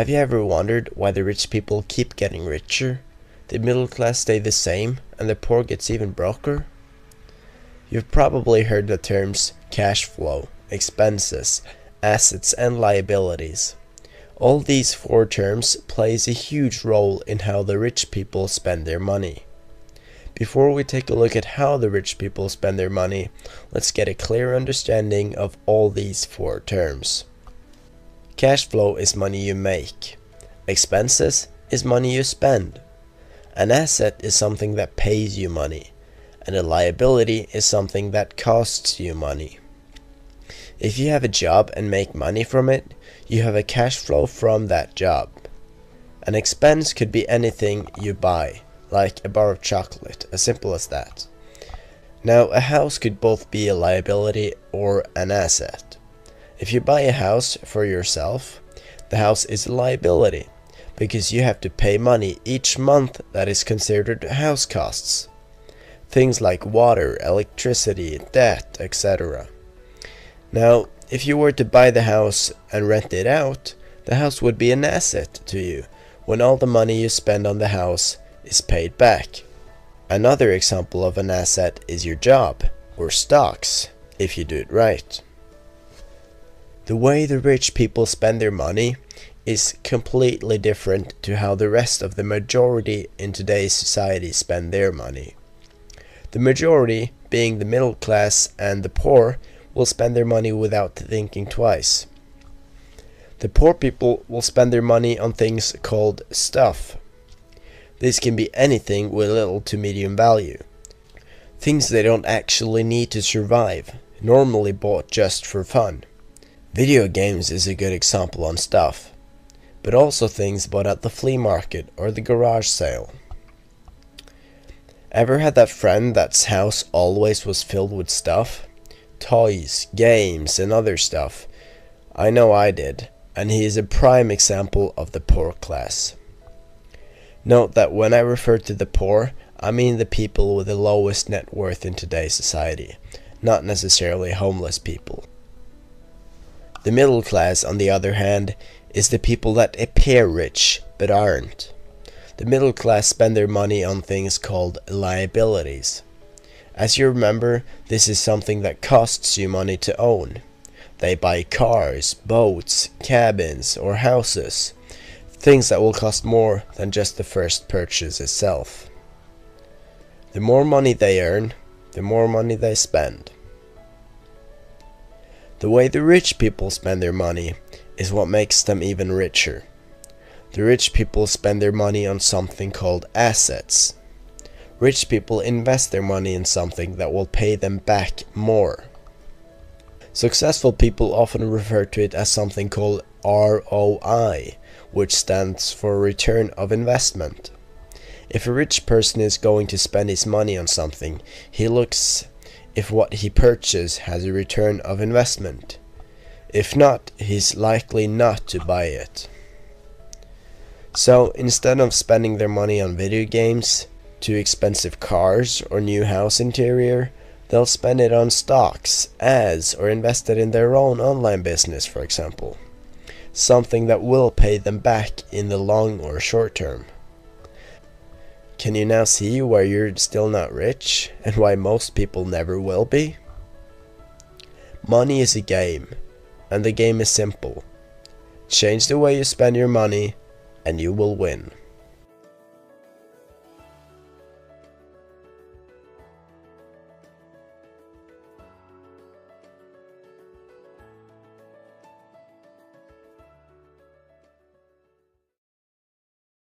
Have you ever wondered why the rich people keep getting richer, the middle class stay the same, and the poor gets even broker? You've probably heard the terms cash flow, expenses, assets, and liabilities. All these four terms plays a huge role in how the rich people spend their money. Before we take a look at how the rich people spend their money, let's get a clear understanding of all these four terms. Cash flow is money you make. Expenses is money you spend. An asset is something that pays you money. And a liability is something that costs you money. If you have a job and make money from it, you have a cash flow from that job. An expense could be anything you buy, like a bar of chocolate, as simple as that. Now, a house could both be a liability or an asset. If you buy a house for yourself, the house is a liability, because you have to pay money each month that is considered house costs. Things like water, electricity, debt, etc. Now, if you were to buy the house and rent it out, the house would be an asset to you when all the money you spend on the house is paid back. Another example of an asset is your job, or stocks, if you do it right. The way the rich people spend their money is completely different to how the rest of the majority in today's society spend their money. The majority, being the middle class and the poor, will spend their money without thinking twice. The poor people will spend their money on things called stuff. This can be anything with little to medium value. Things they don't actually need to survive, normally bought just for fun. Video games is a good example on stuff, but also things bought at the flea market or the garage sale. Ever had that friend that's house always was filled with stuff? Toys, games, and other stuff. I know I did, and he is a prime example of the poor class. Note that when I refer to the poor, I mean the people with the lowest net worth in today's society, not necessarily homeless people. The middle class, on the other hand, is the people that appear rich, but aren't. The middle class spend their money on things called liabilities. As you remember, this is something that costs you money to own. They buy cars, boats, cabins, or houses. Things that will cost more than just the first purchase itself. The more money they earn, the more money they spend. The way the rich people spend their money is what makes them even richer. The rich people spend their money on something called assets. Rich people invest their money in something that will pay them back more. Successful people often refer to it as something called ROI, which stands for return of investment. If a rich person is going to spend his money on something, he looks if what he purchases has a return of investment. If not, he's likely not to buy it. So instead of spending their money on video games, too expensive cars, or new house interior, they'll spend it on stocks, ads, or invest it in their own online business, for example. Something that will pay them back in the long or short term. Can you now see why you're still not rich, and why most people never will be? Money is a game, and the game is simple. Change the way you spend your money, and you will win.